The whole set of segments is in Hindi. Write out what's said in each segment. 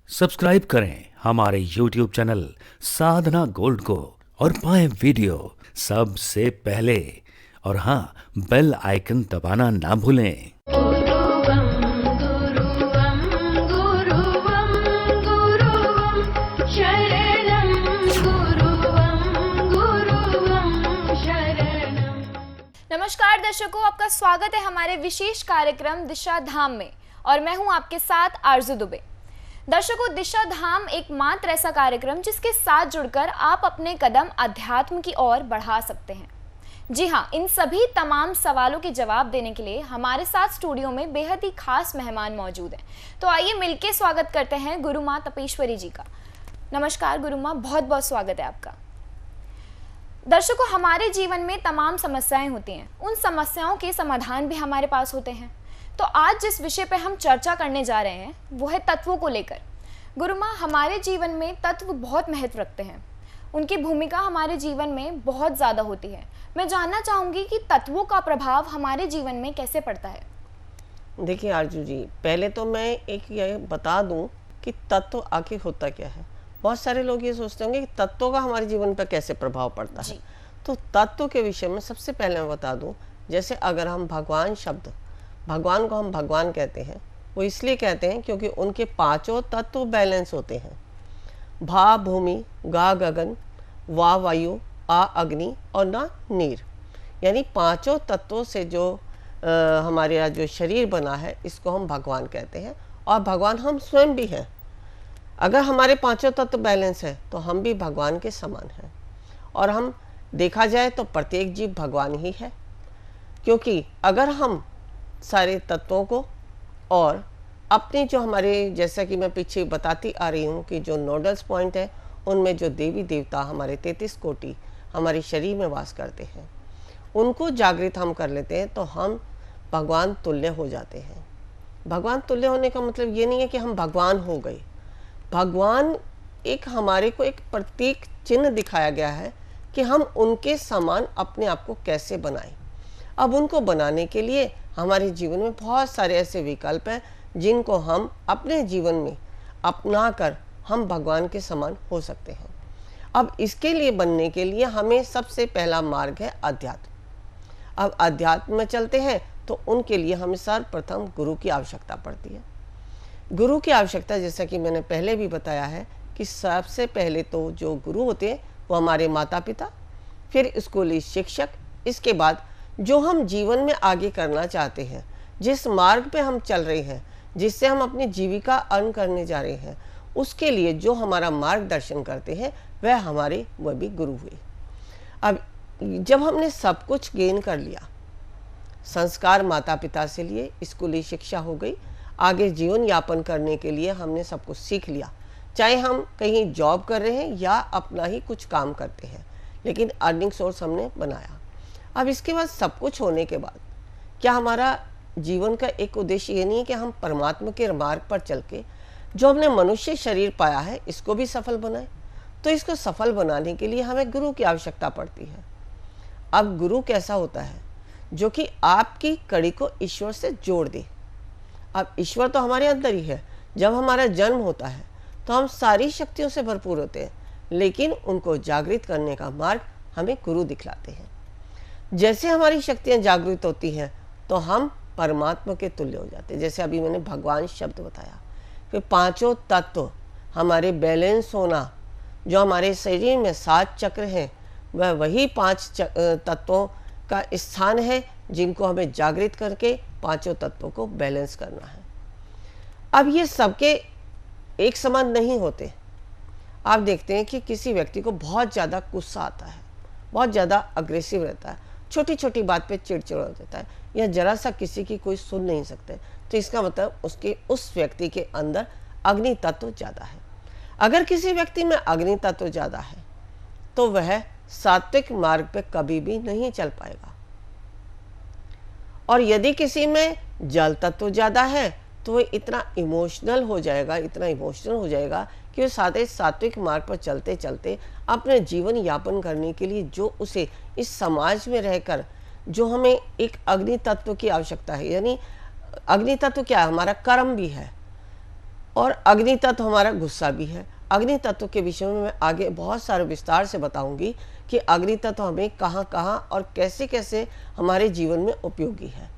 सब्सक्राइब करें हमारे YouTube चैनल साधना गोल्ड को और पाएं वीडियो सबसे पहले। और हाँ, बेल आइकन दबाना ना भूलें। गुरुवं गुरुवं गुरुवं गुरुवं शरणं गुरुवं गुरुवं शरणं। नमस्कार दर्शकों, आपका स्वागत है हमारे विशेष कार्यक्रम दिशा धाम में और मैं हूं आपके साथ आरजू दुबे। दर्शकों, दिशा धाम एकमात्र ऐसा कार्यक्रम जिसके साथ जुड़कर आप अपने कदम अध्यात्म की ओर बढ़ा सकते हैं। जी हाँ, इन सभी तमाम सवालों के जवाब देने के लिए हमारे साथ स्टूडियो में बेहद ही खास मेहमान मौजूद हैं। तो आइए मिलके स्वागत करते हैं गुरु माँ तपेश्वरी जी का। नमस्कार गुरु माँ, बहुत बहुत स्वागत है आपका। दर्शकों, हमारे जीवन में तमाम समस्याएं होती हैं, उन समस्याओं के समाधान भी हमारे पास होते हैं। तो आज जिस विषय पे हम चर्चा करने जा रहे हैं वो है तत्वों को लेकर। गुरु माँ, हमारे जीवन में तत्व बहुत महत्व रखते हैं, उनकी भूमिका हमारे जीवन में बहुत ज़्यादा होती है। मैं जानना चाहूँगी कि तत्वों का प्रभाव हमारे जीवन में कैसे पड़ता है। देखिए आरजू जी, पहले तो मैं एक ये बता दूं कि तत्व आखिर होता क्या है। बहुत सारे लोग ये सोचते होंगे कि तत्वों का हमारे जीवन पर कैसे प्रभाव पड़ता है। तो तत्व के विषय में सबसे पहले मैं बता दूं, जैसे अगर हम भगवान शब्द, भगवान को हम भगवान कहते हैं, वो इसलिए कहते हैं क्योंकि उनके पांचों तत्व बैलेंस होते हैं। भा भूमि, गा गगन, वा वायु, आ अग्नि और ना नीर, यानी पांचों तत्वों से जो हमारे यहाँ जो शरीर बना है इसको हम भगवान कहते हैं। और भगवान हम स्वयं भी हैं। अगर हमारे पांचों तत्व बैलेंस है तो हम भी भगवान के समान हैं। और हम देखा जाए तो प्रत्येक जीव भगवान ही है, क्योंकि अगर हम सारे तत्वों को और अपने जो हमारे, जैसा कि मैं पीछे बताती आ रही हूँ कि जो नोडल्स पॉइंट है उनमें जो देवी देवता हमारे 33 कोटि हमारे शरीर में वास करते हैं, उनको जागृत हम कर लेते हैं तो हम भगवान तुल्य हो जाते हैं। भगवान तुल्य होने का मतलब ये नहीं है कि हम भगवान हो गए। भगवान एक हमारे को एक प्रतीक चिन्ह दिखाया गया है कि हम उनके समान अपने आप को कैसे बनाएं। अब उनको बनाने के लिए हमारे जीवन में बहुत सारे ऐसे विकल्प हैं जिनको हम अपने जीवन में अपना कर हम भगवान के समान हो सकते हैं। अब इसके लिए बनने के लिए हमें सबसे पहला मार्ग है अध्यात्म। अब अध्यात्म में चलते हैं तो उनके लिए हमें सर्वप्रथम गुरु की आवश्यकता पड़ती है। गुरु की आवश्यकता, जैसा कि मैंने पहले भी बताया है कि सबसे पहले तो जो गुरु होते हैं वो हमारे माता पिता, फिर स्कूली शिक्षक, इसके बाद जो हम जीवन में आगे करना चाहते हैं, जिस मार्ग पे हम चल रहे हैं, जिससे हम अपनी जीविका अर्न करने जा रहे हैं, उसके लिए जो हमारा मार्गदर्शन करते हैं वह भी गुरु हुए। अब जब हमने सब कुछ गेन कर लिया, संस्कार माता पिता से लिए, स्कूली शिक्षा हो गई, आगे जीवन यापन करने के लिए हमने सब कुछ सीख लिया, चाहे हम कहीं जॉब कर रहे हैं या अपना ही कुछ काम करते हैं, लेकिन अर्निंग सोर्स हमने बनाया। अब इसके बाद सब कुछ होने के बाद क्या हमारा जीवन का एक उद्देश्य ये नहीं है कि हम परमात्मा के मार्ग पर चल के जो हमने मनुष्य शरीर पाया है इसको भी सफल बनाएं? तो इसको सफल बनाने के लिए हमें गुरु की आवश्यकता पड़ती है। अब गुरु कैसा होता है? जो कि आपकी कड़ी को ईश्वर से जोड़ दे। अब ईश्वर तो हमारे अंदर ही है। जब हमारा जन्म होता है तो हम सारी शक्तियों से भरपूर होते हैं, लेकिन उनको जागृत करने का मार्ग हमें गुरु दिखलाते हैं। जैसे हमारी शक्तियाँ जागृत होती हैं तो हम परमात्मा के तुल्य हो जाते हैं। जैसे अभी मैंने भगवान शब्द बताया कि पांचों तत्व हमारे बैलेंस होना, जो हमारे शरीर में 7 चक्र हैं, वह वही 5 तत्वों का स्थान है जिनको हमें जागृत करके पांचों तत्वों को बैलेंस करना है। अब ये सबके एक समान नहीं होते। आप देखते हैं कि किसी व्यक्ति को बहुत ज़्यादा गुस्सा आता है, बहुत ज़्यादा अग्रेसिव रहता है, छोटी छोटी बात पे चिड़चिड़ हो जाता है, या जरा सा किसी की कोई सुन नहीं सकते, तो इसका मतलब उस व्यक्ति के अंदर अग्नि तत्व ज़्यादा है। अगर किसी व्यक्ति में अग्नि तत्व ज़्यादा है तो वह सात्विक मार्ग पे कभी भी नहीं चल पाएगा। और यदि किसी में जल तत्व ज़्यादा है तो वह इतना इमोशनल हो जाएगा कि वो सात्विक मार्ग पर चलते चलते अपने जीवन यापन करने के लिए जो उसे इस समाज में रहकर जो हमें एक अग्नि तत्व की आवश्यकता है, यानी अग्नि तत्व क्या है? हमारा कर्म भी है। और अग्नि तत्व हमारा गुस्सा भी है। अग्नि तत्व के विषय में मैं आगे बहुत सारे विस्तार से बताऊंगी कि अग्नि तत्व हमें कहाँ कहाँ और कैसे कैसे हमारे जीवन में उपयोगी है।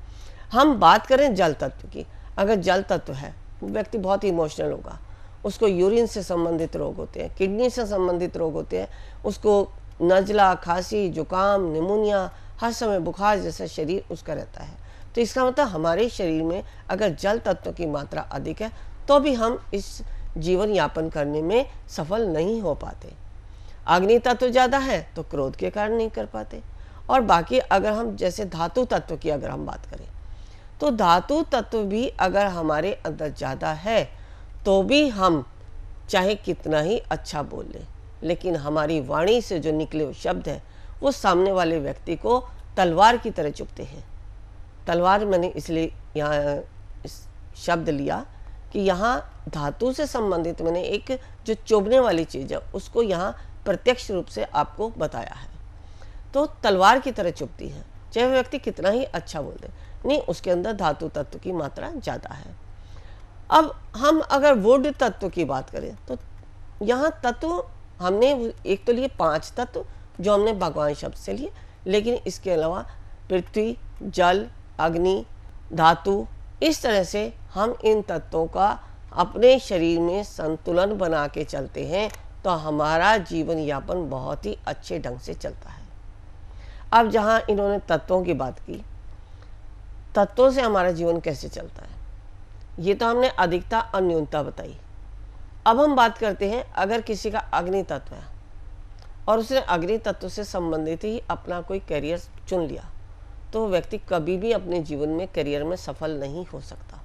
हम बात करें जल तत्व की, अगर जल तत्व है वो व्यक्ति बहुत इमोशनल होगा, उसको यूरिन से संबंधित रोग होते हैं, किडनी से संबंधित रोग होते हैं, उसको नज़ला, खांसी, जुकाम, निमोनिया, हर समय बुखार जैसा शरीर उसका रहता है। तो इसका मतलब हमारे शरीर में अगर जल तत्व की मात्रा अधिक है तो भी हम इस जीवन यापन करने में सफल नहीं हो पाते। अग्नि तत्व ज़्यादा है तो क्रोध के कारण नहीं कर पाते। और बाकी अगर हम जैसे धातु तत्व की अगर हम बात करें तो धातु तत्व भी अगर हमारे अंदर ज़्यादा है तो भी हम चाहे कितना ही अच्छा बोल लें, लेकिन हमारी वाणी से जो निकले हुए शब्द हैं वो सामने वाले व्यक्ति को तलवार की तरह चुभते हैं। तलवार मैंने इसलिए यहाँ इस शब्द लिया कि यहाँ धातु से संबंधित मैंने एक जो चुभने वाली चीज़ है उसको यहाँ प्रत्यक्ष रूप से आपको बताया है। तो तलवार की तरह चुभती है, चाहे वह व्यक्ति कितना ही अच्छा बोल दे, नहीं, उसके अंदर धातु तत्व की मात्रा ज़्यादा है। अब हम अगर वुड तत्व की बात करें तो यहाँ तत्व हमने एक तो लिए 5 तत्व जो हमने भगवान शब्द से लिए, लेकिन इसके अलावा पृथ्वी, जल, अग्नि, धातु, इस तरह से हम इन तत्वों का अपने शरीर में संतुलन बना के चलते हैं तो हमारा जीवन यापन बहुत ही अच्छे ढंग से चलता है। अब जहाँ इन्होंने तत्वों की बात की, तत्वों से हमारा जीवन कैसे चलता है, ये तो हमने अधिकता और न्यूनता बताई। अब हम बात करते हैं अगर किसी का अग्नि तत्व है और उसने अग्नि तत्व से संबंधित ही अपना कोई करियर चुन लिया तो व्यक्ति कभी भी अपने जीवन में करियर में सफल नहीं हो सकता।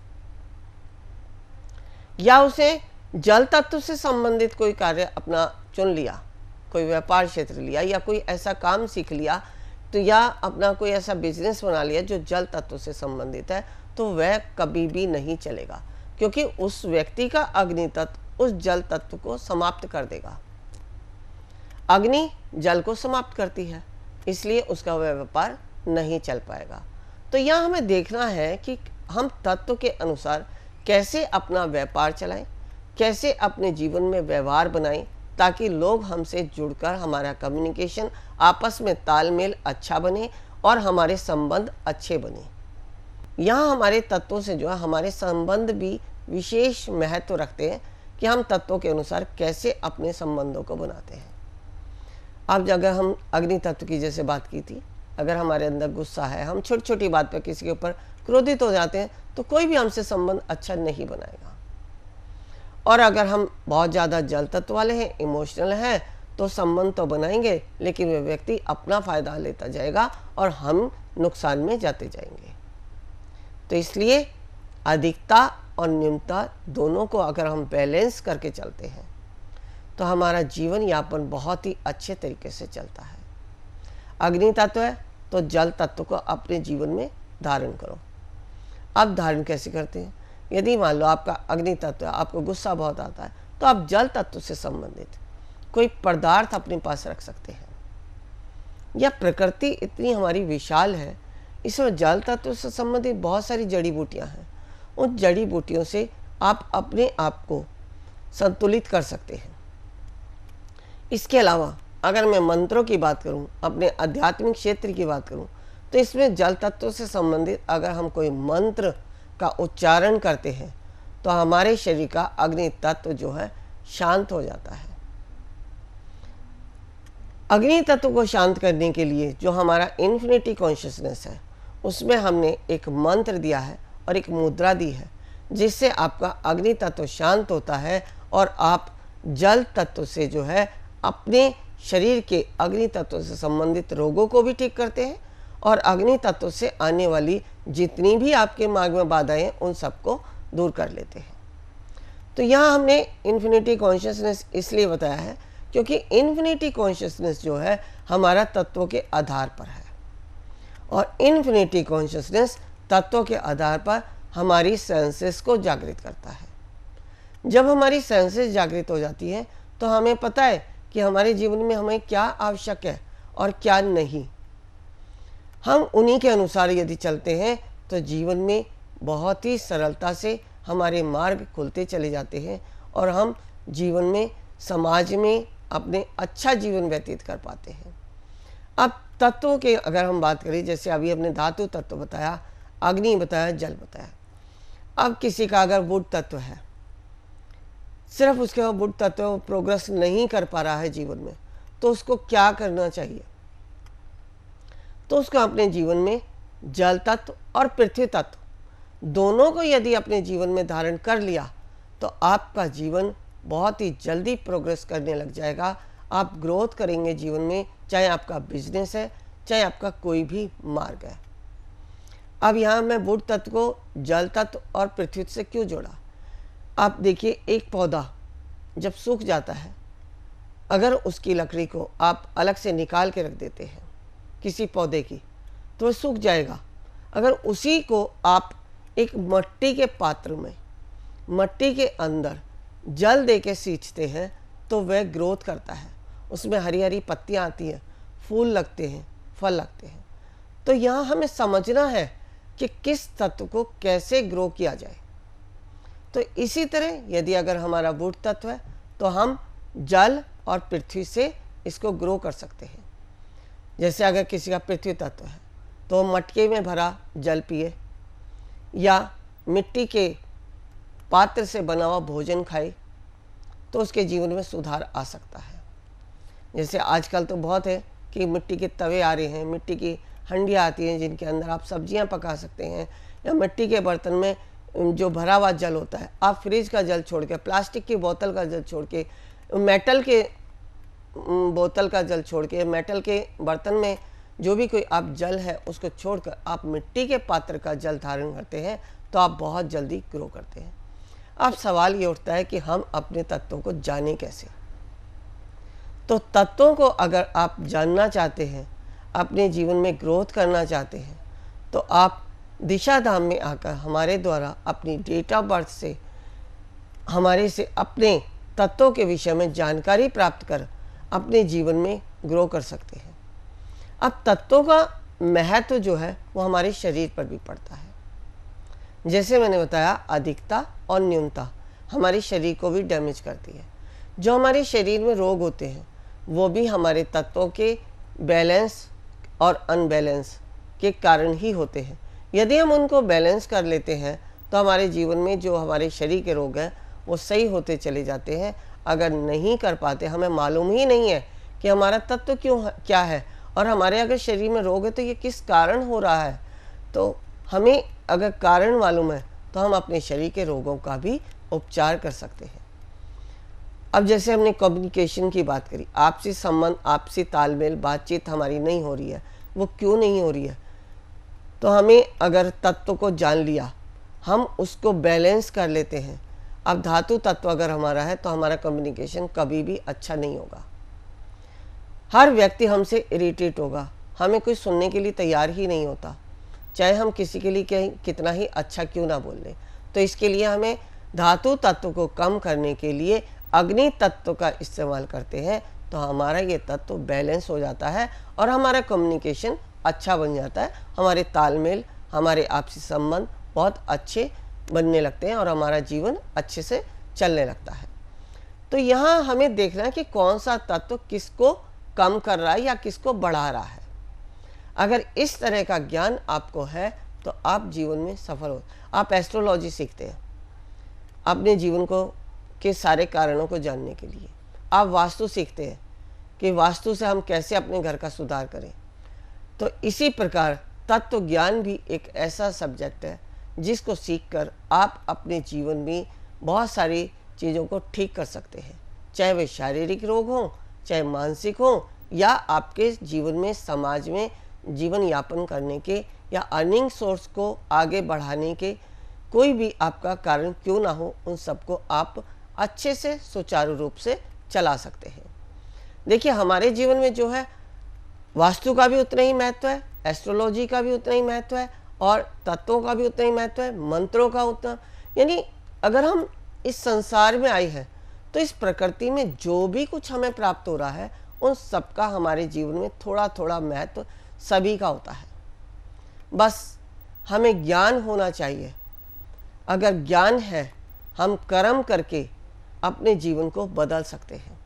या उसे जल तत्व से संबंधित कोई कार्य अपना चुन लिया, कोई व्यापार क्षेत्र लिया या कोई ऐसा काम सीख लिया, तो या अपना कोई ऐसा बिजनेस बना लिया जो जल तत्व से संबंधित है, तो वह कभी भी नहीं चलेगा, क्योंकि उस व्यक्ति का अग्नि तत्व उस जल तत्व को समाप्त कर देगा। अग्नि जल को समाप्त करती है, इसलिए उसका वह व्यापार नहीं चल पाएगा। तो यहाँ हमें देखना है कि हम तत्व के अनुसार कैसे अपना व्यापार चलाएं, कैसे अपने जीवन में व्यवहार बनाएं, ताकि लोग हमसे जुड़कर हमारा कम्युनिकेशन, आपस में तालमेल अच्छा बने और हमारे संबंध अच्छे बने। यहाँ हमारे तत्वों से जो है हमारे संबंध भी विशेष महत्व रखते हैं कि हम तत्वों के अनुसार कैसे अपने संबंधों को बनाते हैं। अब अगर हम अग्नि तत्व की जैसे बात की थी, अगर हमारे अंदर गुस्सा है, हम छोटी छोटी बात पर किसी के ऊपर क्रोधित हो जाते हैं, तो कोई भी हमसे संबंध अच्छा नहीं बनाएगा। और अगर हम बहुत ज़्यादा जल तत्व वाले हैं, इमोशनल हैं, तो संबंध तो बनाएंगे लेकिन वह व्यक्ति अपना फ़ायदा लेता जाएगा और हम नुकसान में जाते जाएंगे। तो इसलिए अधिकता और न्यूनता दोनों को अगर हम बैलेंस करके चलते हैं तो हमारा जीवन यापन बहुत ही अच्छे तरीके से चलता है। अग्नि तत्व है तो जल तत्व को अपने जीवन में धारण करो। अब धारण कैसे करते हैं? यदि मान लो आपका अग्नि तत्व है, आपको गुस्सा बहुत आता है, तो आप जल तत्व से संबंधित कोई पदार्थ अपने पास रख सकते हैं। यह प्रकृति इतनी हमारी विशाल है, इसमें जल तत्व से संबंधित बहुत सारी जड़ी बूटियां हैं। उन जड़ी बूटियों से आप अपने आप को संतुलित कर सकते हैं। इसके अलावा अगर मैं मंत्रों की बात करूं, अपने आध्यात्मिक क्षेत्र की बात करूं, तो इसमें जल तत्व से संबंधित अगर हम कोई मंत्र का उच्चारण करते हैं तो हमारे शरीर का अग्नि तत्व जो है शांत हो जाता है। अग्नि तत्व को शांत करने के लिए जो हमारा इन्फिनिटी कॉन्शियसनेस है, उसमें हमने एक मंत्र दिया है और एक मुद्रा दी है, जिससे आपका अग्नि तत्व शांत होता है और आप जल तत्व से जो है अपने शरीर के अग्नि तत्व से संबंधित रोगों को भी ठीक करते हैं और अग्नि तत्व से आने वाली जितनी भी आपके मार्ग में बाधाएं हैं उन सबको दूर कर लेते हैं। तो यहाँ हमने इन्फिनिटी कॉन्शियसनेस इसलिए बताया है क्योंकि इन्फिनिटी कॉन्शियसनेस जो है हमारा तत्वों के आधार पर है और इन्फिनिटी कॉन्शियसनेस तत्वों के आधार पर हमारी सेंसेस को जागृत करता है। जब हमारी सेंसेस जागृत हो जाती हैं तो हमें पता है कि हमारे जीवन में हमें क्या आवश्यक है और क्या नहीं। हम उन्हीं के अनुसार यदि चलते हैं तो जीवन में बहुत ही सरलता से हमारे मार्ग खुलते चले जाते हैं और हम जीवन में, समाज में अपने अच्छा जीवन व्यतीत कर पाते हैं। अब तत्वों के अगर हम बात करें, जैसे अभी हमने धातु तत्व बताया, अग्नि बताया, जल बताया। अब किसी का अगर वुड तत्व है, सिर्फ उसके वुड तत्व प्रोग्रेस नहीं कर पा रहा है जीवन में, तो उसको क्या करना चाहिए? तो उसको अपने जीवन में जल तत्व और पृथ्वी तत्व दोनों को यदि अपने जीवन में धारण कर लिया तो आपका जीवन बहुत ही जल्दी प्रोग्रेस करने लग जाएगा। आप ग्रोथ करेंगे जीवन में, चाहे आपका बिजनेस है, चाहे आपका कोई भी मार्ग है। अब यहाँ मैं वुड तत्व को जल तत्व और पृथ्वी से क्यों जोड़ा? आप देखिए, एक पौधा जब सूख जाता है, अगर उसकी लकड़ी को आप अलग से निकाल के रख देते हैं किसी पौधे की, तो वह सूख जाएगा। अगर उसी को आप एक मिट्टी के पात्र में, मिट्टी के अंदर जल दे के सींचते हैं तो वह ग्रोथ करता है, उसमें हरी हरी पत्तियाँ आती हैं, फूल लगते हैं, फल लगते हैं। तो यहाँ हमें समझना है कि किस तत्व को कैसे ग्रो किया जाए। तो इसी तरह यदि अगर हमारा वुड तत्व है तो हम जल और पृथ्वी से इसको ग्रो कर सकते हैं। जैसे अगर किसी का पृथ्वी तत्व है तो मटके में भरा जल पिए या मिट्टी के पात्र से बना हुआ भोजन खाए, तो उसके जीवन में सुधार आ सकता है। जैसे आजकल तो बहुत है कि मिट्टी के तवे आ रहे हैं, मिट्टी की हंडियाँ आती हैं जिनके अंदर आप सब्जियां पका सकते हैं, या मिट्टी के बर्तन में जो भरा हुआ जल होता है, आप फ्रिज का जल छोड़ के, प्लास्टिक की बोतल का जल छोड़ के, मेटल के बोतल का जल छोड़ के, मेटल के बर्तन में जो भी कोई आप जल है उसको छोड़कर आप मिट्टी के पात्र का जल धारण करते हैं, तो आप बहुत जल्दी ग्रो करते हैं। अब सवाल ये उठता है कि हम अपने तत्वों को जाने कैसे? तो तत्वों को अगर आप जानना चाहते हैं, अपने जीवन में ग्रोथ करना चाहते हैं, तो आप दिशा धाम में आकर हमारे द्वारा अपनी डेट ऑफ बर्थ से हमारे से अपने तत्वों के विषय में जानकारी प्राप्त कर अपने जीवन में ग्रो कर सकते हैं। अब तत्वों का महत्व जो है वो हमारे शरीर पर भी पड़ता है। जैसे मैंने बताया, अधिकता और न्यूनता हमारे शरीर को भी डैमेज करती है। जो हमारे शरीर में रोग होते हैं वो भी हमारे तत्वों के बैलेंस और अनबैलेंस के कारण ही होते हैं। यदि हम उनको बैलेंस कर लेते हैं तो हमारे जीवन में जो हमारे शरीर के रोग हैं वो सही होते चले जाते हैं। अगर नहीं कर पाते, हमें मालूम ही नहीं है कि हमारा तत्व क्या है और हमारे अगर शरीर में रोग है तो ये किस कारण हो रहा है, तो हमें अगर कारण मालूम है तो हम अपने शरीर के रोगों का भी उपचार कर सकते हैं। अब जैसे हमने कम्युनिकेशन की बात करी, आपसी संबंध, आपसी तालमेल, बातचीत हमारी नहीं हो रही है, वो क्यों नहीं हो रही है? तो हमें अगर तत्व को जान लिया, हम उसको बैलेंस कर लेते हैं। अब धातु तत्व अगर हमारा है तो हमारा कम्युनिकेशन कभी भी अच्छा नहीं होगा। हर व्यक्ति हमसे इरिटेट होगा, हमें कोई सुनने के लिए तैयार ही नहीं होता, चाहे हम किसी के लिए कितना ही अच्छा क्यों ना बोल लें। तो इसके लिए हमें धातु तत्व को कम करने के लिए अग्नि तत्व का इस्तेमाल करते हैं, तो हमारा ये तत्व बैलेंस हो जाता है और हमारा कम्युनिकेशन अच्छा बन जाता है। हमारे तालमेल, हमारे आपसी संबंध बहुत अच्छे बनने लगते हैं और हमारा जीवन अच्छे से चलने लगता है। तो यहाँ हमें देखना है कि कौन सा तत्व किसको कम कर रहा है या किसको बढ़ा रहा है। अगर इस तरह का ज्ञान आपको है तो आप जीवन में सफल हो। आप एस्ट्रोलॉजी सीखते हैं अपने जीवन को के सारे कारणों को जानने के लिए। आप वास्तु सीखते हैं कि वास्तु से हम कैसे अपने घर का सुधार करें। तो इसी प्रकार तत्व ज्ञान भी एक ऐसा सब्जेक्ट है जिसको सीखकर आप अपने जीवन में बहुत सारी चीज़ों को ठीक कर सकते हैं, चाहे वे शारीरिक रोग हों, चाहे मानसिक हों, या आपके जीवन में, समाज में जीवन यापन करने के या अर्निंग सोर्स को आगे बढ़ाने के कोई भी आपका कारण क्यों ना हो, उन सबको आप अच्छे से सुचारू रूप से चला सकते हैं। देखिए, हमारे जीवन में जो है वास्तु का भी उतना ही महत्व है, एस्ट्रोलॉजी का भी उतना ही महत्व है और तत्वों का भी उतना ही महत्व है, मंत्रों का उतना। यानी अगर हम इस संसार में आए हैं तो इस प्रकृति में जो भी कुछ हमें प्राप्त हो रहा है उन सबका हमारे जीवन में थोड़ा थोड़ा महत्व सभी का होता है। बस हमें ज्ञान होना चाहिए। अगर ज्ञान है, हम कर्म करके अपने जीवन को बदल सकते हैं।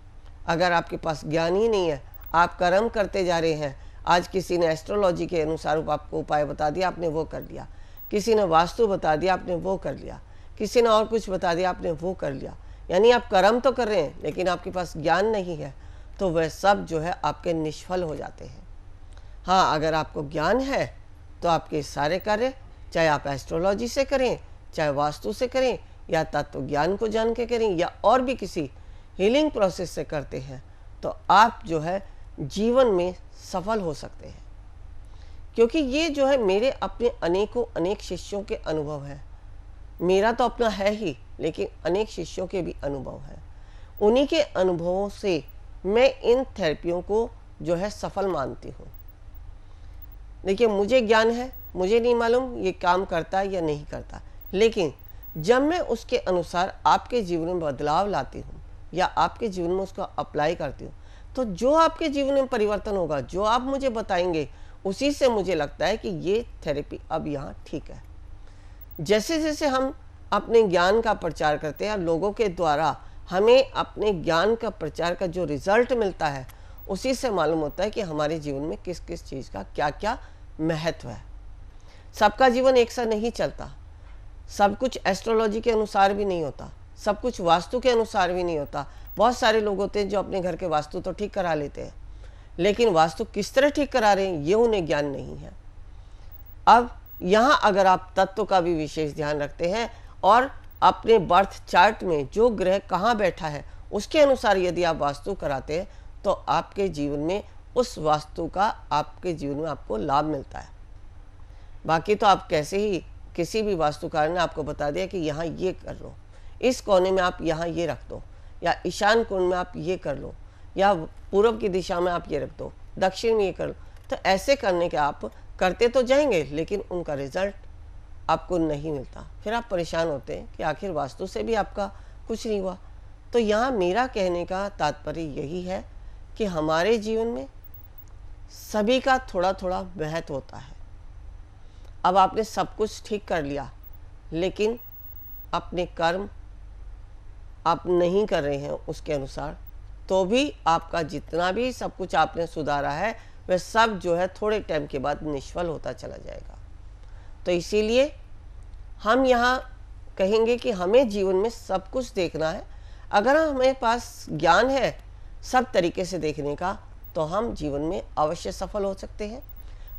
अगर आपके पास ज्ञान ही नहीं है, आप कर्म करते जा रहे हैं, आज किसी ने एस्ट्रोलॉजी के अनुसार आपको उपाय बता दिया, आपने वो कर लिया, किसी ने वास्तु बता दिया, आपने वो कर लिया, किसी ने और कुछ बता दिया, आपने वो कर लिया, यानी आप कर्म तो कर रहे हैं लेकिन आपके पास ज्ञान नहीं है, तो वह सब जो है आपके निष्फल हो जाते हैं। हाँ, अगर आपको ज्ञान है तो आपके सारे कार्य, चाहे आप एस्ट्रोलॉजी से करें, चाहे वास्तु से करें, या तत्व ज्ञान को जान के करें, या और भी किसी हीलिंग प्रोसेस से करते हैं, तो आप जो है जीवन में सफल हो सकते हैं। क्योंकि ये जो है मेरे अपने अनेक शिष्यों के अनुभव है। मेरा तो अपना है ही, लेकिन अनेक शिष्यों के भी अनुभव है। उन्हीं के अनुभवों से मैं इन थेरेपियों को जो है सफल मानती हूँ। देखिए, मुझे ज्ञान है, मुझे नहीं मालूम ये काम करता है या नहीं करता, लेकिन जब मैं उसके अनुसार आपके जीवन में बदलाव लाती हूँ या आपके जीवन में उसको अप्लाई करती हूँ, तो जो आपके जीवन में परिवर्तन होगा, जो आप मुझे बताएंगे, उसी से मुझे लगता है कि ये थेरेपी अब यहाँ ठीक है। जैसे जैसे हम अपने ज्ञान का प्रचार करते हैं, लोगों के द्वारा हमें अपने ज्ञान का प्रचार का जो रिजल्ट मिलता है, उसी से मालूम होता है कि हमारे जीवन में किस किस चीज़ का क्या क्या महत्व है। सबका जीवन एक सा नहीं चलता, सब कुछ एस्ट्रोलॉजी के अनुसार भी नहीं होता, सब कुछ वास्तु के अनुसार भी नहीं होता। बहुत सारे लोग होते हैं जो अपने घर के वास्तु तो ठीक करा लेते हैं, लेकिन वास्तु किस तरह ठीक करा रहे हैं ये उन्हें ज्ञान नहीं है। अब यहाँ अगर आप तत्व का भी विशेष ध्यान रखते हैं और अपने बर्थ चार्ट में जो ग्रह कहाँ बैठा है उसके अनुसार यदि आप वास्तु कराते हैं, तो आपके जीवन में उस वास्तु का आपके जीवन में आपको लाभ मिलता है। बाकी तो आप कैसे ही किसी भी वास्तुकार ने आपको बता दिया कि यहाँ ये कर लो, इस कोने में आप यहाँ ये रख दो, या ईशान कोण में आप ये कर लो, या पूर्व की दिशा में आप ये रख दो, दक्षिण में ये कर लो, तो ऐसे करने के आप करते तो जाएंगे लेकिन उनका रिजल्ट आपको नहीं मिलता। फिर आप परेशान होते हैं कि आखिर वास्तु से भी आपका कुछ नहीं हुआ। तो यहाँ मेरा कहने का तात्पर्य यही है कि हमारे जीवन में सभी का थोड़ा थोड़ा महत्व होता है। अब आपने सब कुछ ठीक कर लिया, लेकिन अपने कर्म आप नहीं कर रहे हैं उसके अनुसार, तो भी आपका जितना भी सब कुछ आपने सुधारा है वह सब जो है थोड़े टाइम के बाद निष्फल होता चला जाएगा। तो इसीलिए हम यहाँ कहेंगे कि हमें जीवन में सब कुछ देखना है। अगर हमें पास ज्ञान है सब तरीके से देखने का, तो हम जीवन में अवश्य सफल हो सकते हैं।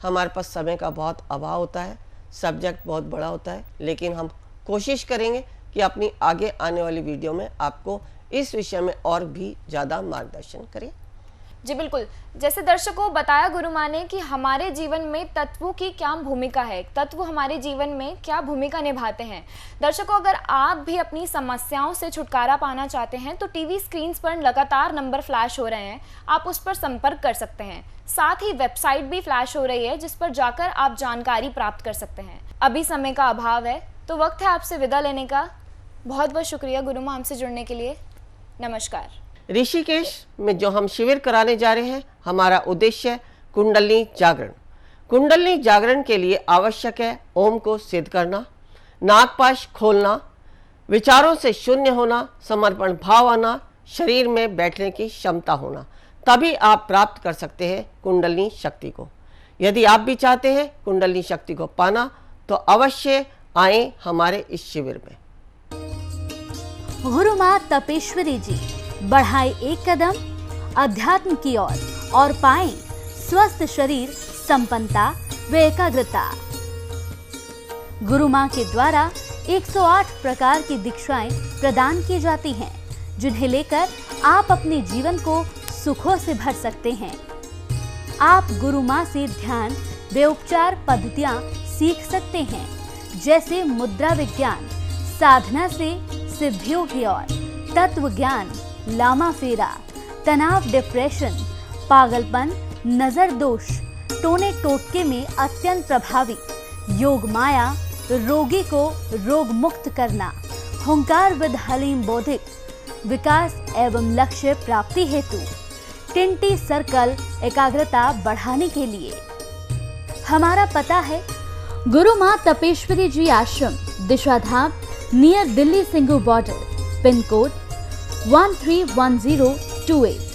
हमारे पास समय का बहुत अभाव होता है, सब्जेक्ट बहुत बड़ा होता है, लेकिन हम कोशिश करेंगे कि अपनी आगे आने वाली वीडियो में आपको इस विषय में और भी ज़्यादा मार्गदर्शन करें। जी बिल्कुल, जैसे दर्शकों बताया गुरु माँ ने कि हमारे जीवन में तत्वों की क्या भूमिका है, तत्व हमारे जीवन में क्या भूमिका निभाते हैं। दर्शकों, अगर आप भी अपनी समस्याओं से छुटकारा पाना चाहते हैं तो टीवी स्क्रीन पर लगातार नंबर फ्लैश हो रहे हैं, आप उस पर संपर्क कर सकते हैं। साथ ही वेबसाइट भी फ्लैश हो रही है जिस पर जाकर आप जानकारी प्राप्त कर सकते हैं। अभी समय का अभाव है तो वक्त है आपसे विदा लेने का। बहुत बहुत शुक्रिया गुरु माँ हमसे जुड़ने के लिए। नमस्कार। ऋषिकेश में जो हम शिविर कराने जा रहे हैं, हमारा उद्देश्य है कुंडलिनी जागरण। कुंडलिनी जागरण के लिए आवश्यक है ओम को सिद्ध करना, नागपाश खोलना, विचारों से शून्य होना, समर्पण भाव आना, शरीर में बैठने की क्षमता होना, तभी आप प्राप्त कर सकते हैं कुंडलिनी शक्ति को। यदि आप भी चाहते हैं कुंडलिनी शक्ति को पाना, तो अवश्य आए हमारे इस शिविर में। गुरु माँ तपेश्वरी जी बढ़ाए एक कदम अध्यात्म की ओर और पाएं स्वस्थ शरीर, संपन्नता व एकाग्रता। गुरु माँ के द्वारा 108 प्रकार की दीक्षाएं प्रदान की जाती हैं, जिन्हें लेकर आप अपने जीवन को सुखों से भर सकते हैं। आप गुरु माँ से ध्यान व उपचार पद्धतियाँ सीख सकते हैं, जैसे मुद्रा विज्ञान, साधना से सिद्धियों की ओर, तत्व ज्ञान, लामा फेरा, तनाव, डिप्रेशन, पागलपन, नजर दोष, टोने टोटके में अत्यंत प्रभावी, योग माया, रोगी को रोग मुक्त करना, हुंकार विद हलीम बौद्धिक, विकास एवं लक्ष्य प्राप्ति हेतु, टिंटी सर्कल, एकाग्रता बढ़ाने के लिए। हमारा पता है गुरु माँ Tapeshwari ji Ashram, Disha Dham, near Delhi Singhu border, pin code 131028।